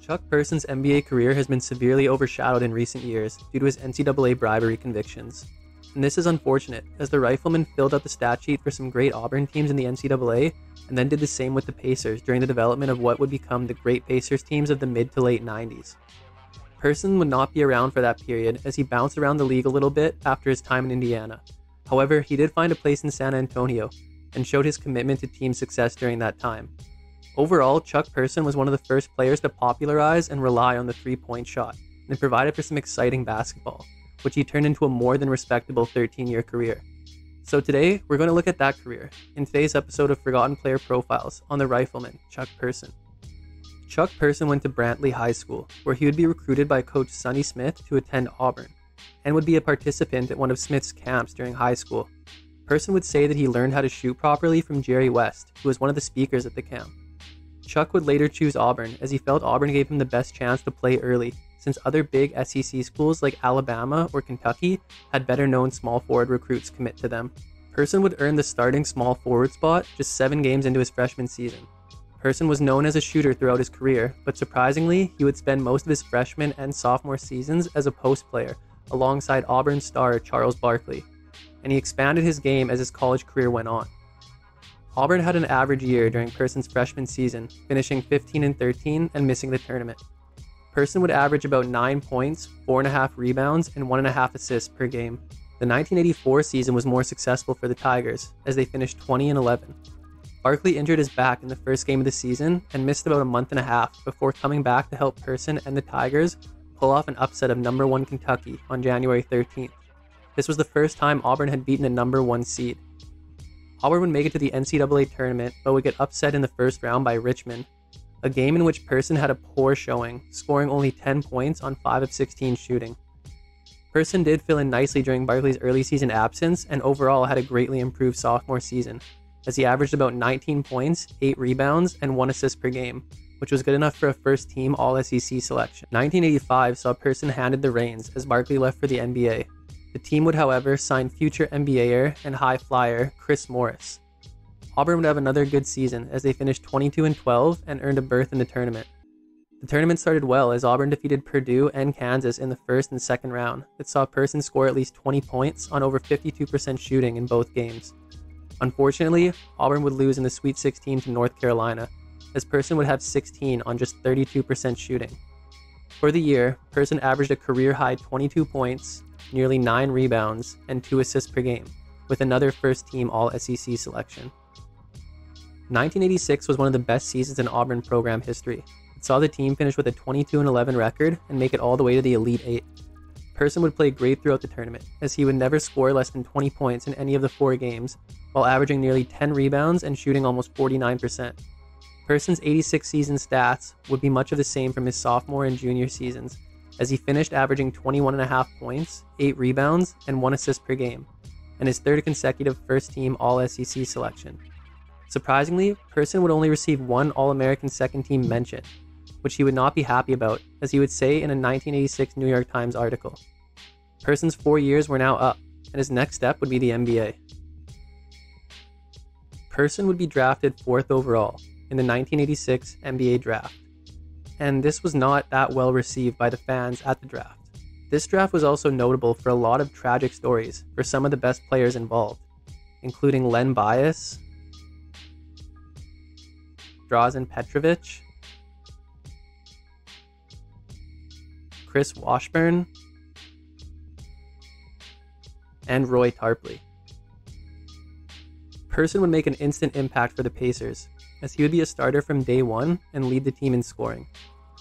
Chuck Person's NBA career has been severely overshadowed in recent years due to his NCAA bribery convictions. And this is unfortunate, as the Rifleman filled out the stat sheet for some great Auburn teams in the NCAA, and then did the same with the Pacers during the development of what would become the great Pacers teams of the mid to late 90s. Person would not be around for that period, as he bounced around the league a little bit after his time in Indiana. However, he did find a place in San Antonio, and showed his commitment to team success during that time. Overall, Chuck Person was one of the first players to popularize and rely on the three-point shot, and provided for some exciting basketball, which he turned into a more than respectable 13-year career. So today, we're going to look at that career, in today's episode of Forgotten Player Profiles on the Rifleman, Chuck Person. Chuck Person went to Brantley High School, where he would be recruited by Coach Sonny Smith to attend Auburn, and would be a participant at one of Smith's camps during high school. Person would say that he learned how to shoot properly from Jerry West, who was one of the speakers at the camp. Chuck would later choose Auburn, as he felt Auburn gave him the best chance to play early, since other big SEC schools like Alabama or Kentucky had better known small forward recruits commit to them. Person would earn the starting small forward spot just 7 games into his freshman season. Person was known as a shooter throughout his career, but surprisingly, he would spend most of his freshman and sophomore seasons as a post player, alongside Auburn star Charles Barkley, and he expanded his game as his college career went on. Auburn had an average year during Person's freshman season, finishing 15-13 and missing the tournament. Person would average about 9 points, 4.5 rebounds, and 1.5 assists per game. The 1984 season was more successful for the Tigers, as they finished 20-11. Barkley injured his back in the first game of the season and missed about a month and a half before coming back to help Person and the Tigers pull off an upset of number 1 Kentucky on January 13th. This was the first time Auburn had beaten a number 1 seed. Auburn would make it to the NCAA tournament, but would get upset in the first round by Richmond, a game in which Person had a poor showing, scoring only 10 points on 5 of 16 shooting. Person did fill in nicely during Barkley's early season absence, and overall had a greatly improved sophomore season, as he averaged about 19 points, 8 rebounds, and 1 assist per game, which was good enough for a first-team All-SEC selection. 1985 saw Person handed the reins as Barkley left for the NBA. The team would, however, sign future NBAer and high flyer Chris Morris. Auburn would have another good season, as they finished 22-12 and earned a berth in the tournament. The tournament started well, as Auburn defeated Purdue and Kansas in the first and second round, that saw Person score at least 20 points on over 52% shooting in both games. Unfortunately, Auburn would lose in the Sweet 16 to North Carolina, as Person would have 16 on just 32% shooting. For the year, Person averaged a career-high 22 points, nearly 9 rebounds, and 2 assists per game, with another first-team All-SEC selection. 1986 was one of the best seasons in Auburn program history. It saw the team finish with a 22-11 record and make it all the way to the Elite Eight. Person would play great throughout the tournament, as he would never score less than 20 points in any of the 4 games, while averaging nearly 10 rebounds and shooting almost 49%. Person's 86 season stats would be much of the same from his sophomore and junior seasons, as he finished averaging 21.5 points, 8 rebounds, and 1 assist per game, and his 3rd consecutive first-team All-SEC selection. Surprisingly, Person would only receive 1 All-American second-team mention, which he would not be happy about, as he would say in a 1986 New York Times article. Person's 4 years were now up, and his next step would be the NBA. Person would be drafted 4th overall in the 1986 NBA draft, and this was not that well received by the fans at the draft. This draft was also notable for a lot of tragic stories for some of the best players involved, including Len Bias, Drazen Petrovic, Chris Washburn, and Roy Tarpley. Person would make an instant impact for the Pacers, as he would be a starter from day 1 and lead the team in scoring.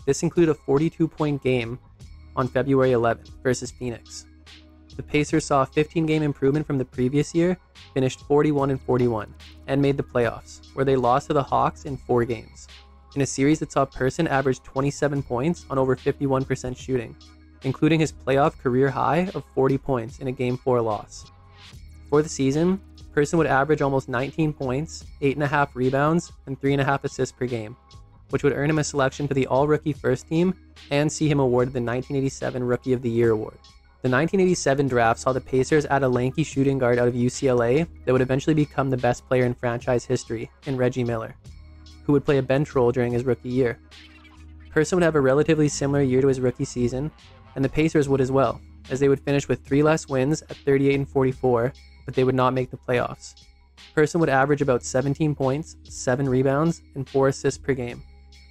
This included a 42-point game on February 11th versus Phoenix. The Pacers saw a 15-game improvement from the previous year, finished 41-41, and made the playoffs, where they lost to the Hawks in 4 games, in a series that saw Person average 27 points on over 51% shooting, including his playoff career high of 40 points in a Game 4 loss. For the season, Person would average almost 19 points, 8.5 rebounds, and 3.5 assists per game, which would earn him a selection to the All-Rookie First Team and see him awarded the 1987 Rookie of the Year award. The 1987 draft saw the Pacers add a lanky shooting guard out of UCLA that would eventually become the best player in franchise history in Reggie Miller, who would play a bench role during his rookie year. Person would have a relatively similar year to his rookie season, and the Pacers would as well, as they would finish with 3 less wins at 38-44, but they would not make the playoffs. Person would average about 17 points, 7 rebounds, and 4 assists per game.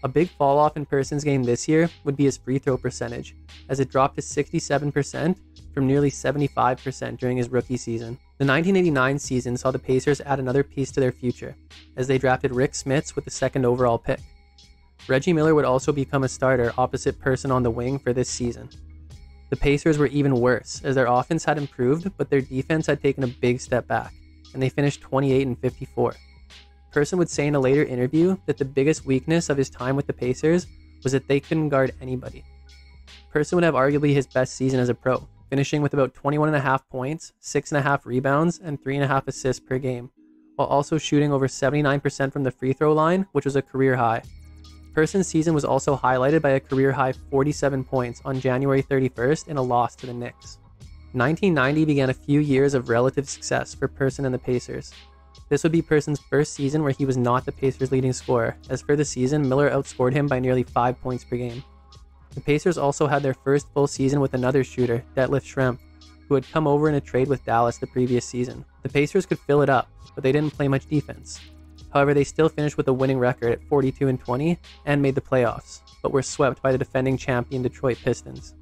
A big fall off in Person's game this year would be his free throw percentage, as it dropped to 67% from nearly 75% during his rookie season. The 1989 season saw the Pacers add another piece to their future, as they drafted Rick Smits with the 2nd overall pick. Reggie Miller would also become a starter opposite Person on the wing for this season. The Pacers were even worse, as their offense had improved, but their defense had taken a big step back, and they finished 28-54. Person would say in a later interview that the biggest weakness of his time with the Pacers was that they couldn't guard anybody. Person would have arguably his best season as a pro, finishing with about 21.5 points, 6.5 rebounds, and 3.5 assists per game, while also shooting over 79% from the free throw line, which was a career high. Person's season was also highlighted by a career-high 47 points on January 31st in a loss to the Knicks. 1990 began a few years of relative success for Person and the Pacers. This would be Person's first season where he was not the Pacers' leading scorer, as for the season, Miller outscored him by nearly 5 points per game. The Pacers also had their first full season with another shooter, Detlef Schrempf, who had come over in a trade with Dallas the previous season. The Pacers could fill it up, but they didn't play much defense. However, they still finished with a winning record at 42-20 and made the playoffs, but were swept by the defending champion Detroit Pistons.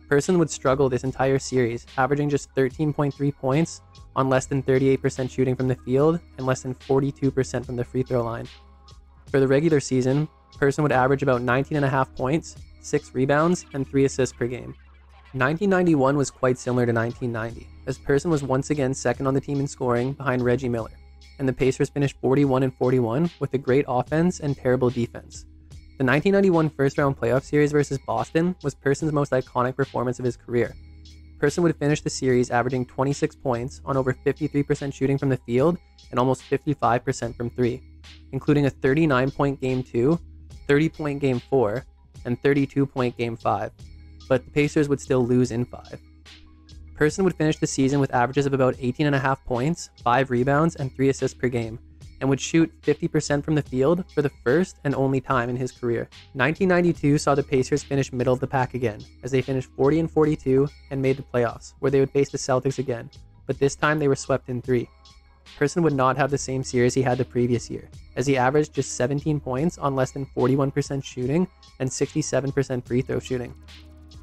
Person would struggle this entire series, averaging just 13.3 points on less than 38% shooting from the field and less than 42% from the free throw line. For the regular season, Person would average about 19.5 points, 6 rebounds, and 3 assists per game. 1991 was quite similar to 1990, as Person was once again second on the team in scoring behind Reggie Miller, and the Pacers finished 41-41 with a great offense and terrible defense. The 1991 first-round playoff series versus Boston was Person's most iconic performance of his career. Person would finish the series averaging 26 points on over 53% shooting from the field and almost 55% from 3, including a 39-point Game 2, 30-point Game 4, and 32-point Game 5, but the Pacers would still lose in 5. Person would finish the season with averages of about 18.5 points, 5 rebounds, and 3 assists per game, and would shoot 50% from the field for the first and only time in his career. 1992 saw the Pacers finish middle of the pack again, as they finished 40-42 and made the playoffs, where they would face the Celtics again, but this time they were swept in 3. Person would not have the same series he had the previous year, as he averaged just 17 points on less than 41% shooting and 67% free throw shooting.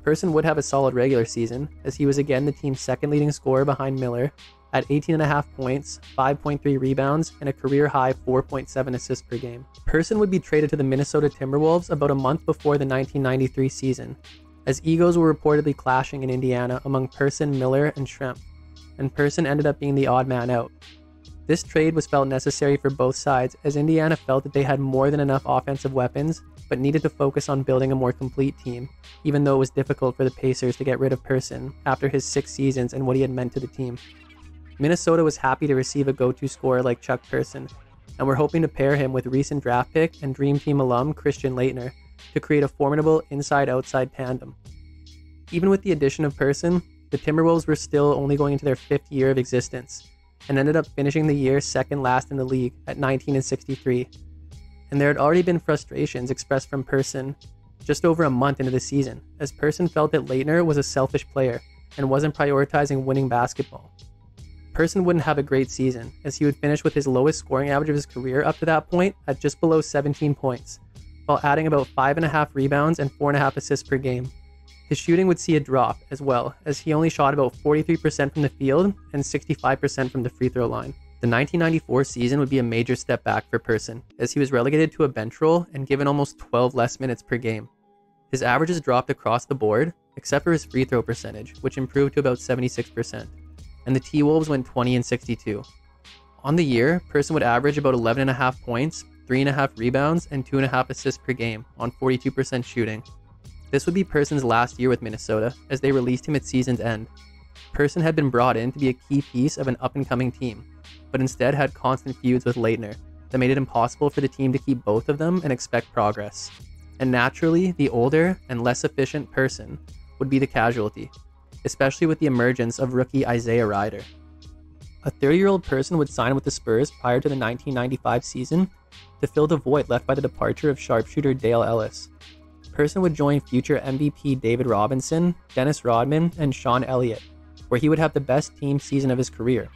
Person would have a solid regular season, as he was again the team's second leading scorer behind Miller at 18.5 points, 5.3 rebounds, and a career-high 4.7 assists per game. Person would be traded to the Minnesota Timberwolves about a month before the 1993 season, as egos were reportedly clashing in Indiana among Person, Miller, and Schrempf, and Person ended up being the odd man out. This trade was felt necessary for both sides, as Indiana felt that they had more than enough offensive weapons, but needed to focus on building a more complete team, even though it was difficult for the Pacers to get rid of Person after his 6 seasons and what he had meant to the team. Minnesota was happy to receive a go-to scorer like Chuck Person, and were hoping to pair him with recent draft pick and Dream Team alum Christian Laettner to create a formidable inside-outside tandem. Even with the addition of Person, the Timberwolves were still only going into their 5th year of existence, and ended up finishing the year second last in the league at 19-63. And there had already been frustrations expressed from Person just over a month into the season, as Person felt that Laettner was a selfish player and wasn't prioritizing winning basketball. Person wouldn't have a great season, as he would finish with his lowest scoring average of his career up to that point at just below 17 points, while adding about 5.5 rebounds and 4.5 assists per game. His shooting would see a drop as well, as he only shot about 43% from the field and 65% from the free throw line. The 1994 season would be a major step back for Person, as he was relegated to a bench role and given almost 12 less minutes per game. His averages dropped across the board, except for his free throw percentage, which improved to about 76%, and the T-Wolves went 20-62. On the year, Person would average about 11.5 points, 3.5 rebounds, and 2.5 assists per game on 42% shooting. This would be Person's last year with Minnesota, as they released him at season's end. Person had been brought in to be a key piece of an up-and-coming team, but instead had constant feuds with Laettner that made it impossible for the team to keep both of them and expect progress. And naturally, the older and less efficient Person would be the casualty, especially with the emergence of rookie Isaiah Rider. A 30-year-old Person would sign with the Spurs prior to the 1995 season to fill the void left by the departure of sharpshooter Dale Ellis. Person would join future MVP David Robinson, Dennis Rodman, and Sean Elliott, where he would have the best team season of his career,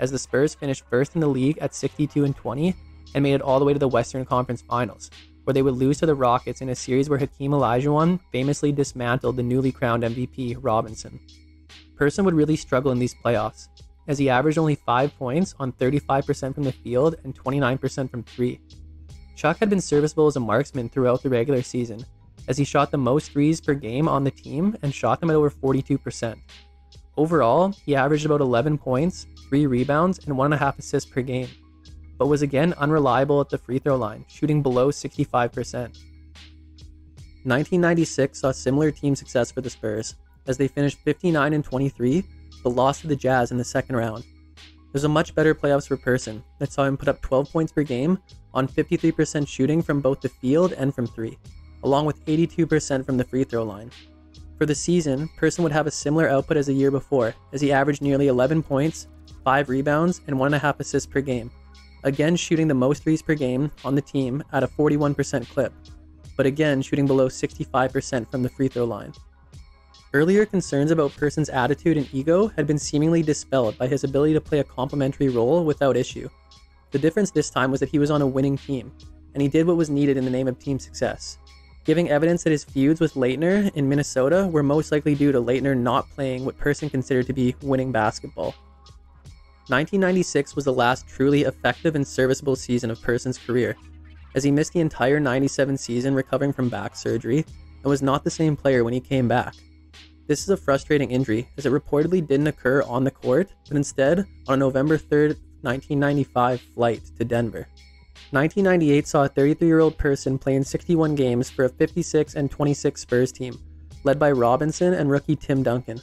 as the Spurs finished first in the league at 62-20 and made it all the way to the Western Conference Finals, where they would lose to the Rockets in a series where Hakeem Olajuwon famously dismantled the newly crowned MVP Robinson. Person would really struggle in these playoffs, as he averaged only 5 points on 35% from the field and 29% from 3. Chuck had been serviceable as a marksman throughout the regular season, as he shot the most threes per game on the team and shot them at over 42%. Overall, he averaged about 11 points, 3 rebounds, and 1.5 assists per game, but was again unreliable at the free throw line, shooting below 65%. 1996 saw similar team success for the Spurs, as they finished 59-23, but lost to the Jazz in the second round. It was a much better playoffs for Person that saw him put up 12 points per game on 53% shooting from both the field and from 3, along with 82% from the free throw line. For the season, Person would have a similar output as the year before, as he averaged nearly 11 points, 5 rebounds, and 1.5 assists per game, again shooting the most threes per game on the team at a 41% clip, but again shooting below 65% from the free throw line. Earlier concerns about Person's attitude and ego had been seemingly dispelled by his ability to play a complementary role without issue. The difference this time was that he was on a winning team, and he did what was needed in the name of team success, giving evidence that his feuds with Laettner in Minnesota were most likely due to Laettner not playing what Person considered to be winning basketball. 1996 was the last truly effective and serviceable season of Person's career, as he missed the entire 97 season recovering from back surgery and was not the same player when he came back. This is a frustrating injury, as it reportedly didn't occur on the court, but instead on a November 3rd, 1995 flight to Denver. 1998 saw a 33-year-old Person play in 61 games for a 56-26 Spurs team, led by Robinson and rookie Tim Duncan.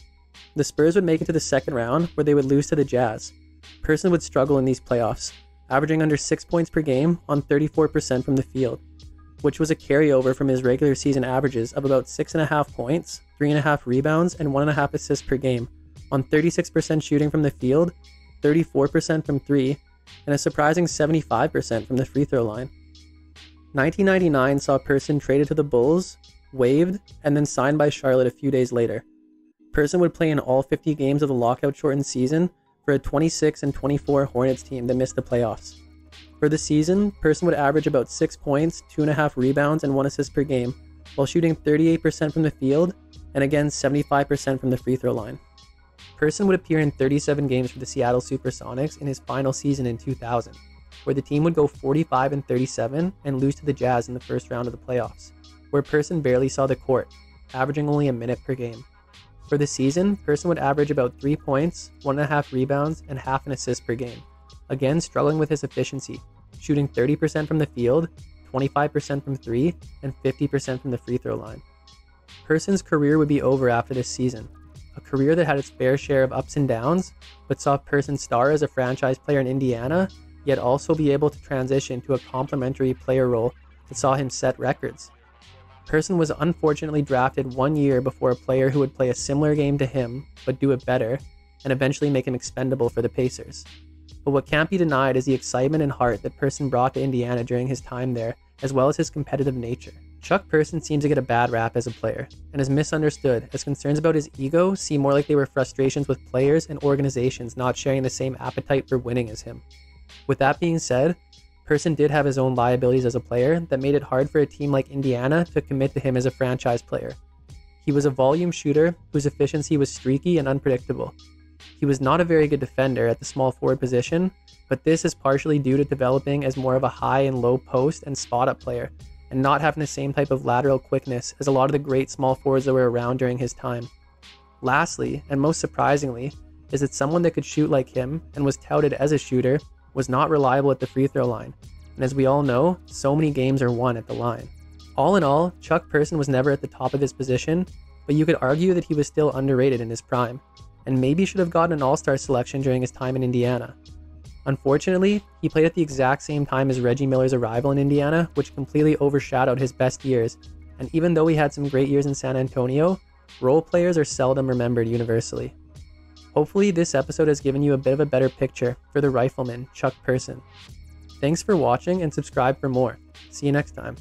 The Spurs would make it to the second round, where they would lose to the Jazz. Person would struggle in these playoffs, averaging under 6 points per game on 34% from the field, which was a carryover from his regular season averages of about 6.5 points, 3.5 rebounds, and 1.5 assists per game on 36% shooting from the field, 34% from 3, and a surprising 75% from the free throw line. 1999 saw Person traded to the Bulls, waived, and then signed by Charlotte a few days later. Person would play in all 50 games of the lockout-shortened season for a 26-24 Hornets team that missed the playoffs. For the season, Person would average about 6 points, 2.5 rebounds, and 1 assist per game, while shooting 38% from the field, and again 75% from the free throw line. Person would appear in 37 games for the Seattle Supersonics in his final season in 2000, where the team would go 45-37 and lose to the Jazz in the first round of the playoffs, where Person barely saw the court, averaging only a minute per game. For the season, Person would average about 3 points, 1.5 rebounds, and half an assist per game, again struggling with his efficiency, shooting 30% from the field, 25% from 3, and 50% from the free throw line. Person's career would be over after this season, a career that had its fair share of ups and downs, but saw Person star as a franchise player in Indiana, yet also be able to transition to a complementary player role that saw him set records. Person was unfortunately drafted 1 year before a player who would play a similar game to him, but do it better, and eventually make him expendable for the Pacers. But what can't be denied is the excitement and heart that Person brought to Indiana during his time there, as well as his competitive nature. Chuck Person seems to get a bad rap as a player, and is misunderstood, as concerns about his ego seem more like they were frustrations with players and organizations not sharing the same appetite for winning as him. With that being said, Person did have his own liabilities as a player that made it hard for a team like Indiana to commit to him as a franchise player. He was a volume shooter whose efficiency was streaky and unpredictable. He was not a very good defender at the small forward position, but this is partially due to developing as more of a high and low post and spot-up player, and not having the same type of lateral quickness as a lot of the great small forwards that were around during his time. Lastly, and most surprisingly, is that someone that could shoot like him, and was touted as a shooter, was not reliable at the free throw line, and as we all know, so many games are won at the line. All in all, Chuck Person was never at the top of his position, but you could argue that he was still underrated in his prime, and maybe should have gotten an all-star selection during his time in Indiana. Unfortunately, he played at the exact same time as Reggie Miller's arrival in Indiana, which completely overshadowed his best years, and even though he had some great years in San Antonio, role players are seldom remembered universally. Hopefully this episode has given you a bit of a better picture for the Rifleman, Chuck Person. Thanks for watching and subscribe for more. See you next time.